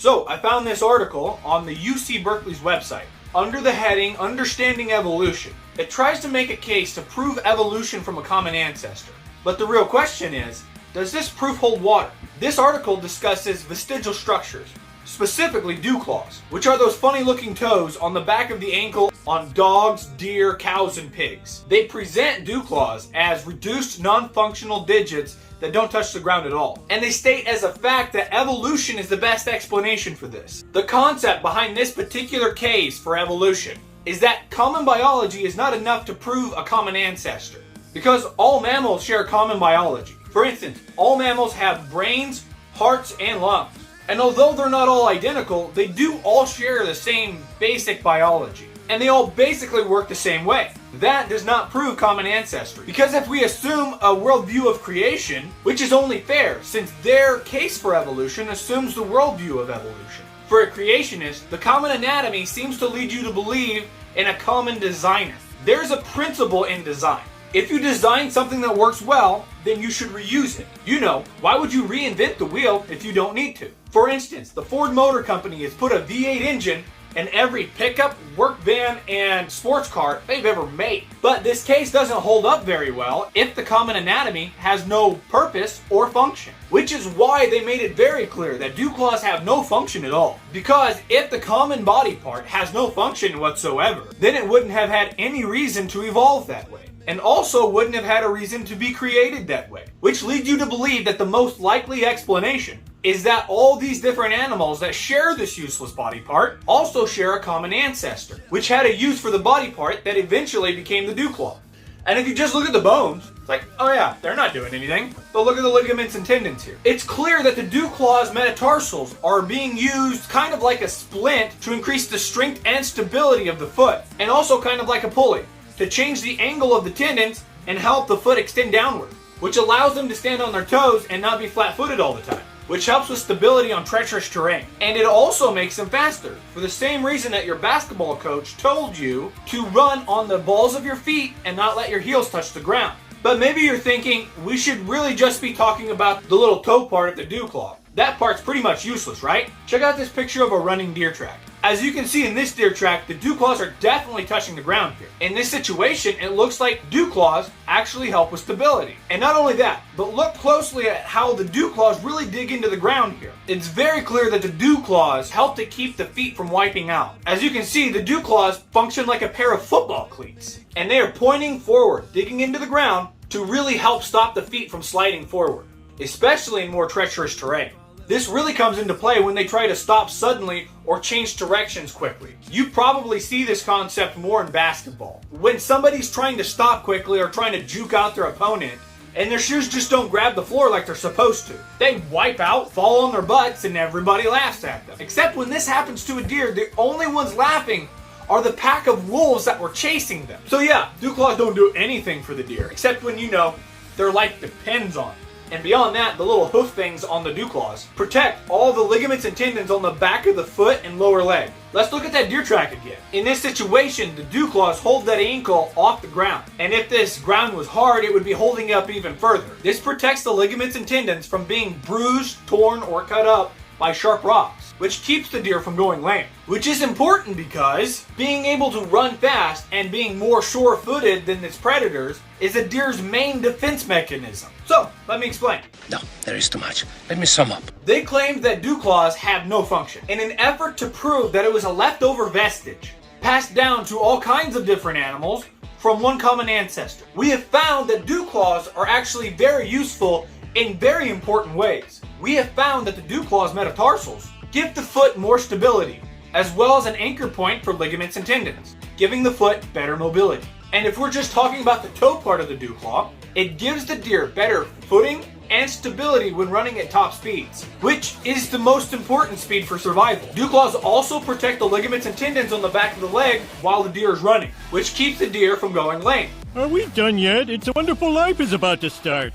So I found this article on the UC Berkeley's website under the heading Understanding Evolution. It tries to make a case to prove evolution from a common ancestor. But the real question is, does this proof hold water? This article discusses vestigial structures, specifically Dewclaws, which are those funny looking toes on the back of the ankle on dogs, deer, cows, and pigs. They present Dewclaws as reduced non-functional digits that don't touch the ground at all. And they state as a fact that evolution is the best explanation for this. The concept behind this particular case for evolution is that common biology is not enough to prove a common ancestor, because all mammals share common biology. For instance, all mammals have brains, hearts, and lungs. And although they're not all identical, they do all share the same basic biology. And they all basically work the same way. That does not prove common ancestry. Because if we assume a worldview of creation, which is only fair, since their case for evolution assumes the worldview of evolution. For a creationist, the common anatomy seems to lead you to believe in a common designer. There's a principle in design. If you design something that works well, then you should reuse it. You know, why would you reinvent the wheel if you don't need to? For instance, the Ford Motor Company has put a V8 engine in every pickup, work van, and sports car they've ever made. But this case doesn't hold up very well if the common anatomy has no purpose or function. Which is why they made it very clear that Dewclaws have no function at all. Because if the common body part has no function whatsoever, then it wouldn't have had any reason to evolve that way. And also wouldn't have had a reason to be created that way. Which leads you to believe that the most likely explanation is that all these different animals that share this useless body part also share a common ancestor, which had a use for the body part that eventually became the Dewclaw. And if you just look at the bones, it's like, oh yeah, they're not doing anything. But look at the ligaments and tendons here. It's clear that the Dewclaw's metatarsals are being used kind of like a splint to increase the strength and stability of the foot, and also kind of like a pulley to change the angle of the tendons and help the foot extend downward, which allows them to stand on their toes and not be flat-footed all the time, which helps with stability on treacherous terrain. And it also makes them faster, for the same reason that your basketball coach told you to run on the balls of your feet and not let your heels touch the ground. But maybe you're thinking, we should really just be talking about the little toe part of the Dewclaw. That part's pretty much useless, right? Check out this picture of a running deer track. As you can see in this deer track, the Dewclaws are definitely touching the ground here. In this situation, it looks like Dewclaws actually help with stability. And not only that, but look closely at how the Dewclaws really dig into the ground here. It's very clear that the Dewclaws help to keep the feet from wiping out. As you can see, the Dewclaws function like a pair of football cleats. And they are pointing forward, digging into the ground to really help stop the feet from sliding forward, especially in more treacherous terrain. This really comes into play when they try to stop suddenly or change directions quickly. You probably see this concept more in basketball. When somebody's trying to stop quickly or trying to juke out their opponent, and their shoes just don't grab the floor like they're supposed to. They wipe out, fall on their butts, and everybody laughs at them. Except when this happens to a deer, the only ones laughing are the pack of wolves that were chasing them. So yeah, Dewclaws don't do anything for the deer, except when, you know, their life depends on it. And beyond that, the little hoof things on the Dewclaws protect all the ligaments and tendons on the back of the foot and lower leg. Let's look at that deer track again. In this situation, the Dewclaws hold that ankle off the ground. And if this ground was hard, it would be holding it up even further. This protects the ligaments and tendons from being bruised, torn, or cut up by sharp rocks, which keeps the deer from going lame. Which is important because being able to run fast and being more sure-footed than its predators is a deer's main defense mechanism. So, let me explain. No, there is too much. Let me sum up. They claimed that Dewclaws have no function in an effort to prove that it was a leftover vestige passed down to all kinds of different animals from one common ancestor. We have found that Dewclaws are actually very useful in very important ways. We have found that the Dewclaws' metatarsals give the foot more stability, as well as an anchor point for ligaments and tendons, giving the foot better mobility. And if we're just talking about the toe part of the Dewclaw, it gives the deer better footing and stability when running at top speeds, which is the most important speed for survival. Dewclaws also protect the ligaments and tendons on the back of the leg while the deer is running, which keeps the deer from going lame. Are we done yet? It's a Wonderful Life is about to start.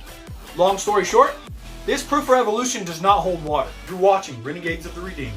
Long story short, this proof for evolution does not hold water. You're watching Renegades of the Redeemed.